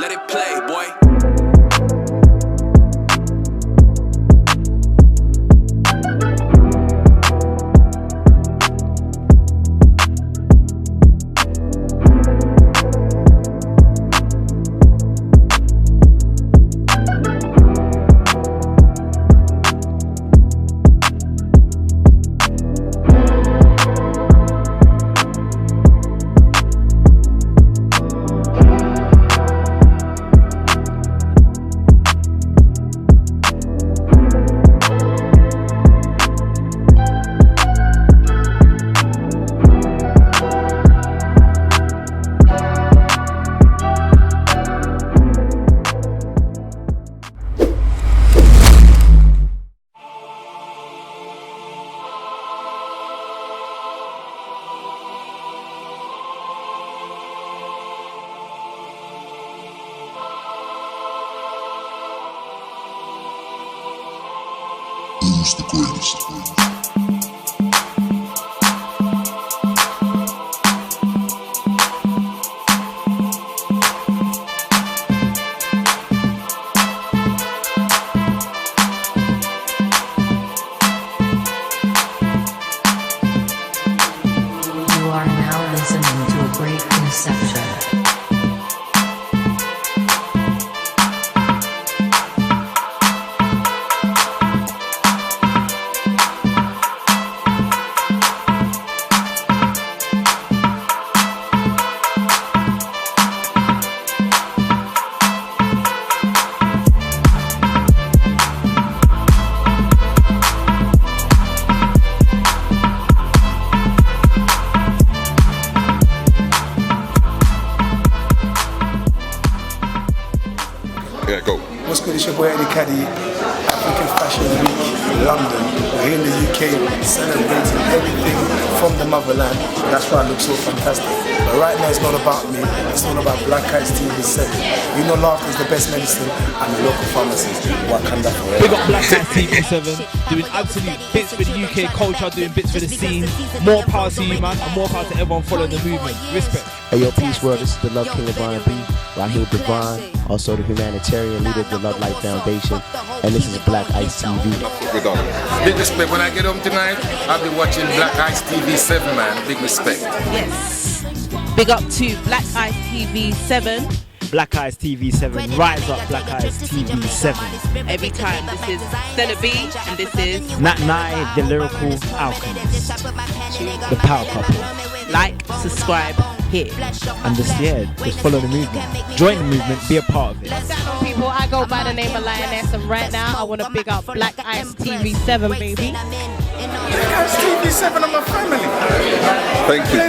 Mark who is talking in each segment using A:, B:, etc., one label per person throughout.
A: let it play, boy.
B: Who's the greatest?
C: You are now listening to a great conception.
D: Yeah, go.
E: What's good? It's your boy Eddie Caddy, African Fashion Week, London. We're here in the UK celebrating everything from the motherland. That's why I look so fantastic. But right now it's not about me, it's not about BLACKICETV7. You know laughter is the best medicine, and the local pharmacist, Wakanda forever.
F: We got BLACKICETV7 doing absolute bits for the UK culture, doing bits for the scene. More power to you, man, and more power to everyone following the movement. Respect.
G: Hey yo, peace world, this is the Love King of R&B, right here with Divine, also the humanitarian leader of the Love Life Foundation, and this is Black Ice TV.
D: We're done.
H: Big respect. When I get home tonight, I'll be watching BLACKICETV7, man. Big respect.
I: Yes. Big up to BLACKICETV7.
F: BLACKICETV7, rise up BLACKICETV7.
I: Every time, this is Stella B, and this is
F: Nat Nai, the lyrical alchemist, the power couple.
I: like, subscribe here.
F: And just follow the movement. Join the movement, be a part of it.
J: People, I go by the name of Lioness, and right now I want to big up BLACKICETV7, baby.
E: BLACKICETV7 are my family.
D: Thank you.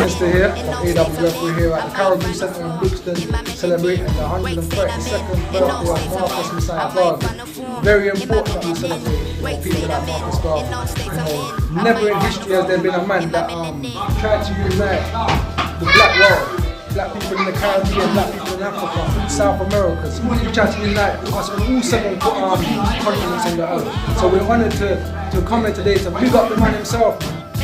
K: Mr. here from AWF. We're here at the Caribou Centre in Brixton celebrating the 132nd birthday of Marcus Messiah Garvey. Very important that we celebrate people like Marcus Garvey. You know, never in history has there been a man that tried to unite the black world. Black people in the Caribbean, black people in Africa, South America. So we try to unite us on all 7 continents on the earth. So we're honoured to come here today to big up the man himself,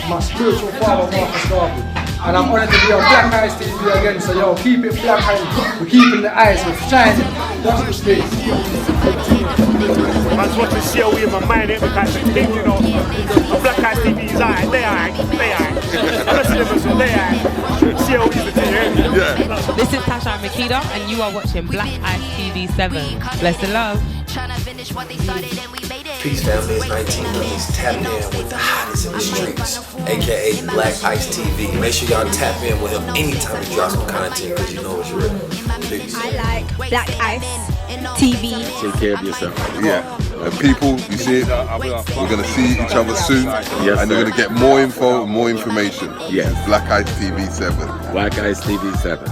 K: my spiritual father Marcus Garvey. And I'm honoured to be on BLACKICETV again, so yo, keep it black and we're keeping the eyes, we're shining. That's the state.
L: Man's watching COE in my mind, because the thing, you know, BLACKICETV is alright, they alright. I'm not saying them, they alright. COE is the thing,
D: Yeah.
I: This is Tasha Makita, and you are watching BLACKICETV7. Bless the love.
M: Peace family, it's 19 Millies. Tap in with the hottest in the streets, aka BLACKICETV. Make sure y'all tap in with him anytime he drops some content, because you know it's real. Peace.
J: I like BLACKICETV.
D: Take care of yourself. Yeah. People, you see it, we're going to see each other soon, yes, and you're going to get more info, more information.
N: Yes.
D: BLACKICETV7.
N: BLACKICETV7.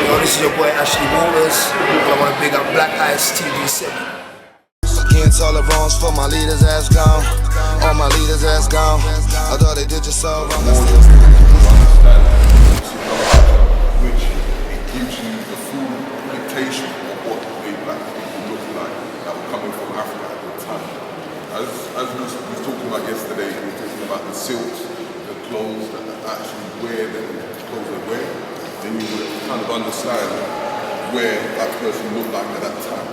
M: Yo, this is your boy Ashley Waters. I want to big up BLACKICETV7. Against all the wrongs for my leaders ass gone. All my leaders ass gone. I thought they did just so wrong.
D: Which gives you the full dictation of what a black people look like that were coming from Africa at the time. As we were talking about yesterday, we were talking about the silks, the clothes that actually wear the clothes they wear. Then you would kind of understand where that person looked like at that time.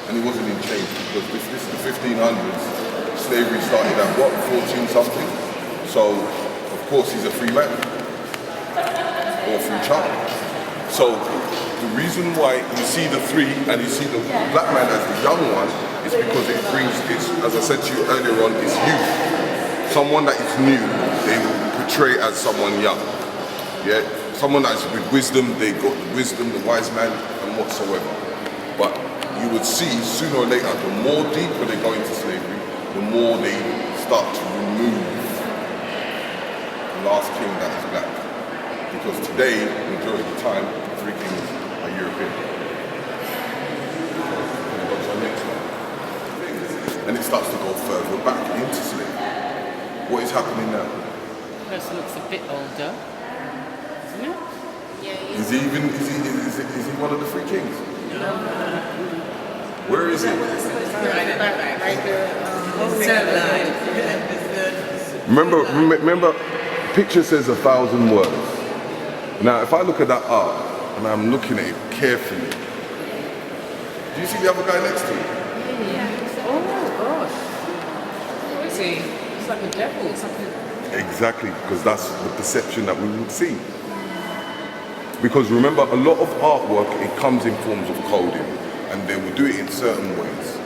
D: And he wasn't in chains because this is the 1500s. Slavery started at what, 14 something? So, of course, he's a free man or a free child. So, the reason why you see the three and you see the black man as the young one is because it brings, as I said to you earlier on, it's youth. Someone that is new, they will portray as someone young. Yeah, someone that's with wisdom, they got the wisdom, the wise man, and whatsoever. But you would see sooner or later, the more deeper they go into slavery, the more they start to remove the last king that is black. Because today, majority of the time, the three kings are European. Go to our next one. And it starts to go further back into slavery. What is happening now?
I: Person looks a bit older, isn't it? Yeah,
D: is he one of the three kings?
I: No.
D: Where is he? Remember, picture says 1,000 words. Now, if I look at that art and I'm looking at it carefully, do you see the other guy next to him?
I: Oh gosh. Who is he? It's like a devil. It's like a...
D: Exactly, because that's the perception that we would see. Because remember, a lot of artwork, it comes in forms of coding, and they will do it in certain ways.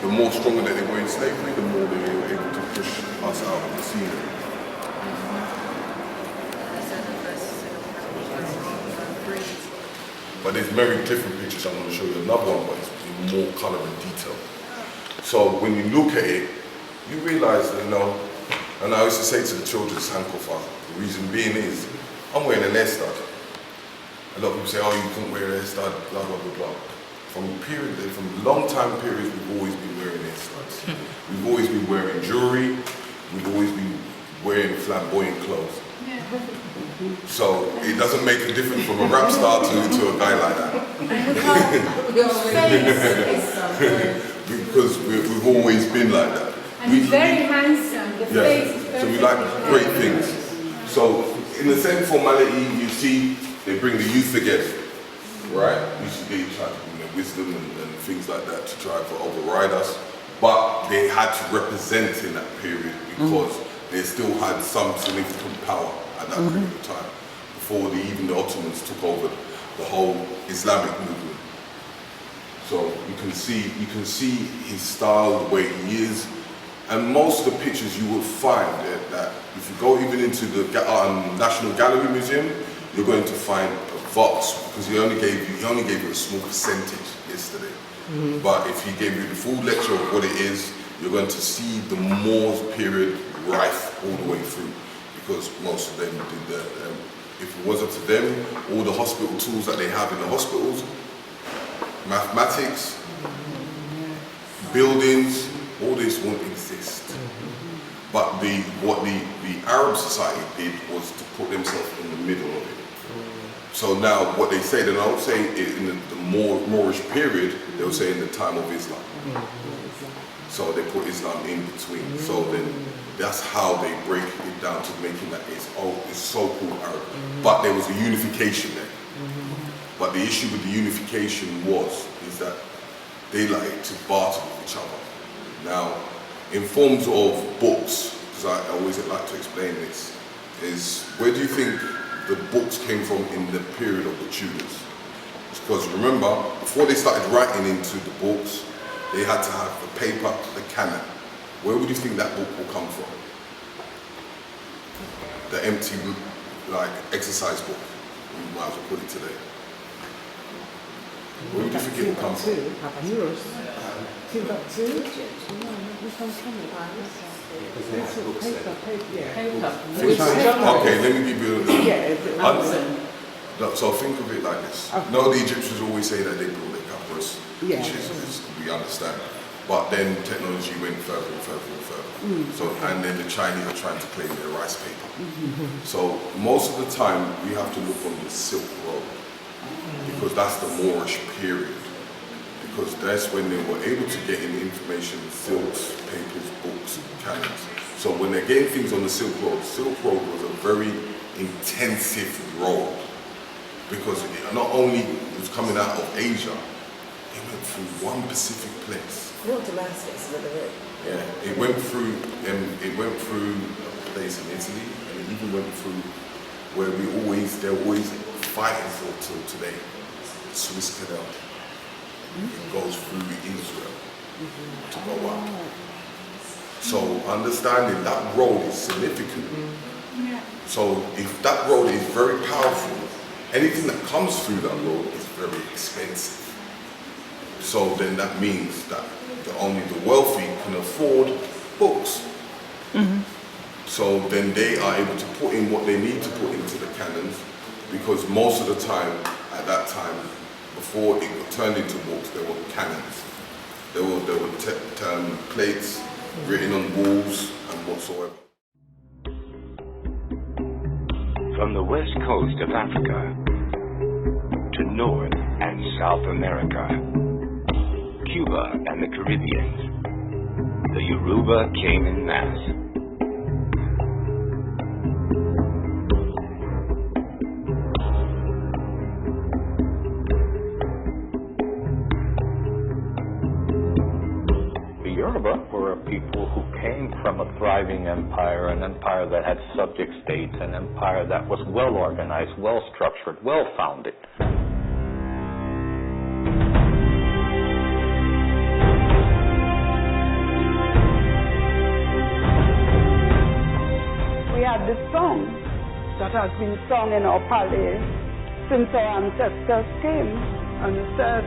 D: The more stronger that they were in slavery, the more they were able to push us out of the scene. But there's very different pictures. I'm going to show you another one, but it's more colour and detail. So when you look at it, you realise that, and I used to say to the children, Sankofa, the reason being is, I'm wearing an air stud. A lot of people say, oh, you couldn't wear an air stud, blah, blah, blah, blah. From long time periods, we've always been wearing air studs. We've always been wearing jewellery, we've always been wearing flamboyant clothes. So it doesn't make a difference from a rap star to a guy like that. Because we've always been like that.
A: And he's very handsome. The face is
D: so we like great things. So in the same formality, you see they bring the youth together, right? Usually they try to bring their wisdom and things like that to try to override us. But they had to represent in that period because they still had some significant power at that period of time, before even the Ottomans took over the whole Islamic movement. So you can see his style, the way he is, and most of the pictures you will find that if you go even into the National Gallery Museum, you're going to find a Vox, because he only gave you a small percentage yesterday. But if he gave you the full lecture of what it is, you're going to see the Moors period rife all the way through, because most of them did that. If it wasn't to them, all the hospital tools that they have in the hospitals, mathematics, buildings, all this won't exist. But what the Arab society did was to put themselves in the middle of it. So now what they say, they don't say it in the Moorish period, they'll say in the time of Islam. So they put Islam in between. So then that's how they break it down to making that it's so-called Arab. But there was a unification there. But the issue with the unification is that they like to barter with each other. Now, in forms of books, because I always like to explain this, is where do you think the books came from in the period of the Tudors? Because remember, before they started writing into the books, they had to have the paper, the canon. Where would you think that book will come from? The empty, exercise book, we might as well put it today. Where would you think it will come from? Okay, let me give you so think of it like this. No, the Egyptians always say that they built their papyrus, which is we understand. But then technology went further and further and further. So, and then the Chinese are trying to claim their rice paper. So most of the time we have to look on the Silk Road, because that's the Moorish period. Because that's when they were able to get in information, silks, papers, books, canons. So when they're getting things on the Silk Road was a very intensive road. because it not only was coming out of Asia, it went through one specific place.
B: Not Damascus, but the road.
D: Yeah, it went through a place in Italy, and it even went through where they're always fighting for till today, Suez Canal. It goes through Israel to go up. So understanding that road is significant. So if that road is very powerful, anything that comes through that road is very expensive. So then that means that only the wealthy can afford books. So then they are able to put in what they need to put into the cannons, because most of the time, at that time, before it got turned into books, there were cannons. There were plates written on walls and whatsoever.
N: From the west coast of Africa to North and South America, Cuba and the Caribbean, the Yoruba came en masse.
O: The Yoruba were a people who came from a thriving empire, an empire that had subject states, an empire that was well organized, well structured, well founded.
P: We had this song that has been sung in our palace since our ancestors came, and it said,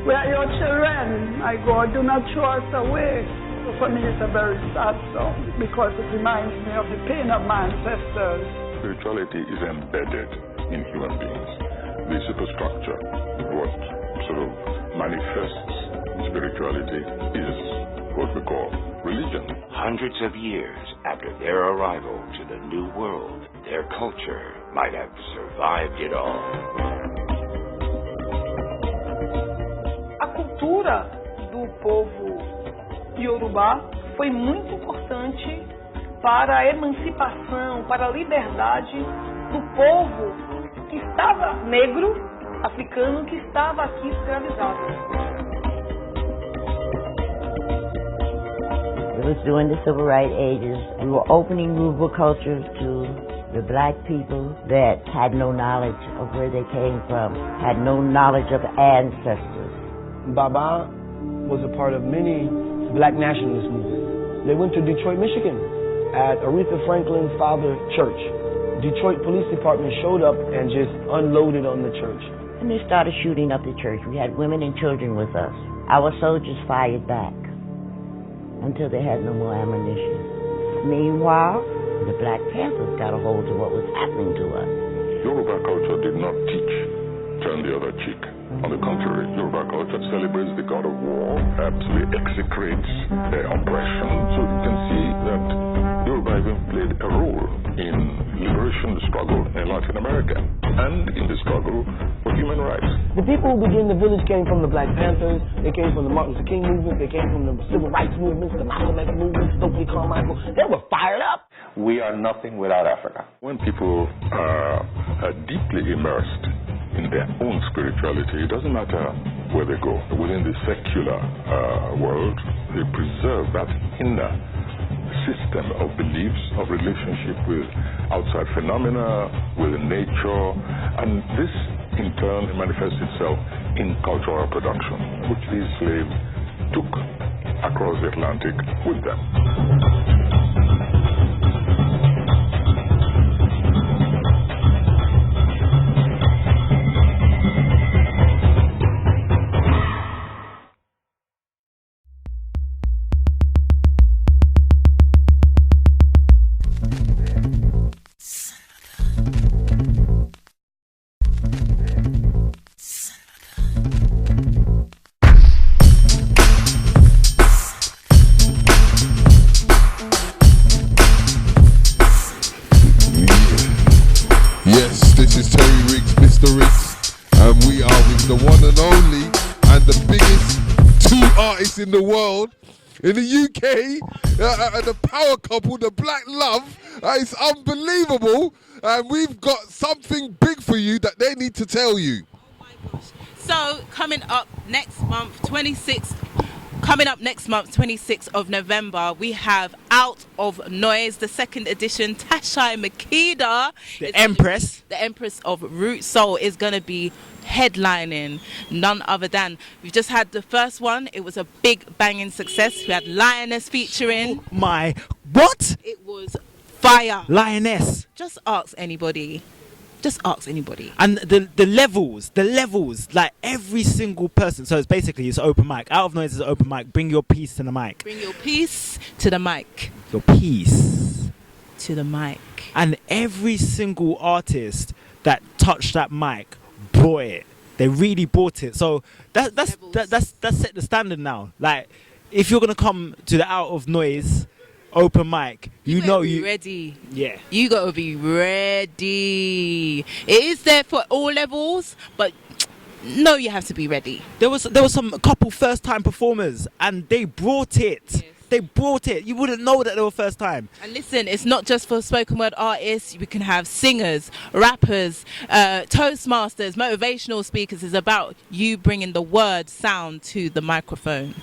P: "We are your children, my God, do not throw us away." So for me it's a very sad song because it reminds me of the pain of my ancestors.
Q: Spirituality is embedded in human beings. The superstructure, what sort of manifests spirituality, is what we call religion.
N: Hundreds of years after their arrival to the New World, their culture might have survived it all.
R: A cultura do povo Yorubá foi muito importante para a emancipação, para a liberdade do povo que estava negro, africano, que estava aqui escravizado.
S: It was during the Civil Rights ages. We were opening rural cultures to the black people that had no knowledge of where they came from, had no knowledge of ancestors.
E: Baba was a part of many black nationalist movements. They went to Detroit, Michigan at Aretha Franklin's father's church. Detroit Police Department showed up and just unloaded on the church.
S: And they started shooting up the church. We had women and children with us. Our soldiers fired back until they had no more ammunition. Meanwhile, the Black Panthers got a hold of what was happening to us.
Q: Yoruba culture did not teach turn the other cheek. On the contrary, Yoruba culture celebrates the god of war, absolutely execrates oppression. So you can see that Yoruba even played a role in liberation struggle in Latin America and in the struggle for human rights.
E: The people who began the village came from the Black Panthers, they came from the Martin Luther King movement, they came from the Civil Rights movements, the Malcolm X movement, Stokely Carmichael. They were fired up.
O: We are nothing without Africa.
Q: When people are deeply immersed in their own spirituality, it doesn't matter where they go. Within the secular world, they preserve that inner system of beliefs, of relationship with outside phenomena, with nature, and this in turn manifests itself in cultural production, which these slaves took across the Atlantic with them.
D: Yes, this is Terry Riggs, Mr. Riggs, and we are with the one and only and the biggest two artists in the world. In the UK, the power couple, the Black Love, it's unbelievable. and we've got something big for you that they need to tell you.
B: So coming up next month, 26th of November, we have Out of Noise, the second edition. Tashai Makeda,
F: the Empress
B: of Root Soul, is going to be headlining. None other than, we've just had the first one. It was a big banging success. We had Lioness featuring.
F: What?
B: It was fire.
F: Lioness.
B: Just ask anybody.
F: And the levels, like every single person. So it's basically, it's open mic. Out of Noise is open mic. Bring your piece to the mic.
B: Bring your piece to the mic.
F: Your piece
B: to the mic.
F: And every single artist that touched that mic brought it. They really brought it. So that's set the standard now. Like, if you're gonna come to the Out of Noise open mic, you know you
B: ready.
F: Yeah,
B: you gotta be ready. It is there for all levels, but no, you have to be ready.
F: There was some couple first time performers, and they brought it. Yes. They brought it. You wouldn't know that they were first time.
B: And listen, it's not just for spoken word artists. We can have singers, rappers, toastmasters, motivational speakers. It's about you bringing the word sound to the microphone.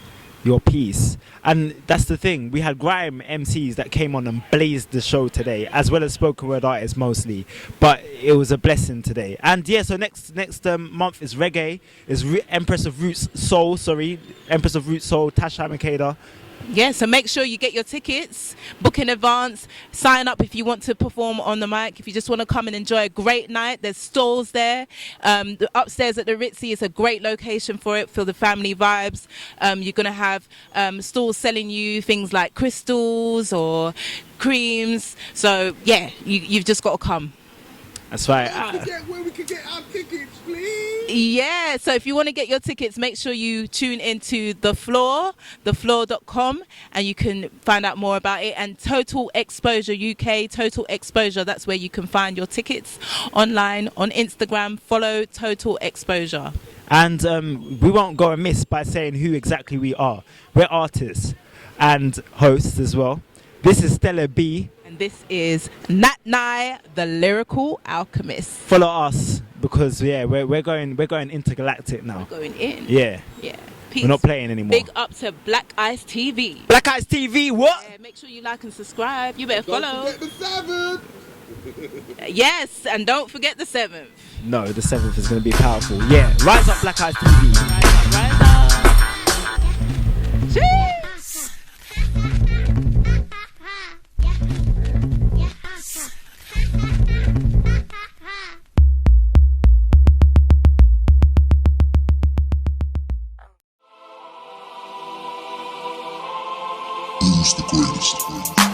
F: Your piece. And that's the thing, we had grime MCs that came on and blazed the show today, as well as spoken word artists mostly, but it was a blessing today. And yeah, so next month is reggae, is Empress of Root Soul, Tashai Makeda.
B: Yeah, so make sure you get your tickets, book in advance, sign up if you want to perform on the mic. If you just want to come and enjoy a great night, there's stalls there. The upstairs at the Ritzy is a great location for it, for the family vibes. You're going to have stalls selling you things like crystals or creams. So yeah, you've just got to come.
F: That's right.
D: Where we can get our tickets, please.
B: Yeah, so if you want to get your tickets, make sure you tune into thefloor.com, and you can find out more about it. And Total Exposure UK, Total Exposure, that's where you can find your tickets online on Instagram. Follow Total Exposure.
F: And we won't go amiss by saying who exactly we are. We're artists and hosts as well. This is Stella B.
B: And this is Nat Nai, the Lyrical Alchemist.
F: Follow us, because yeah, we're going intergalactic now.
B: We're going in.
F: Yeah.
B: Yeah. Peace.
F: We're not playing anymore.
B: Big up to Black Ice TV.
F: Black Ice TV, what?
B: Yeah, make sure you like and subscribe. You better follow.
D: Don't forget the 7th.
B: Yes, and don't forget the 7th.
F: No, the 7th is going to be powerful. Yeah, rise up, Black Ice TV.
B: Rise up. Cheers.
M: Who's the greatest?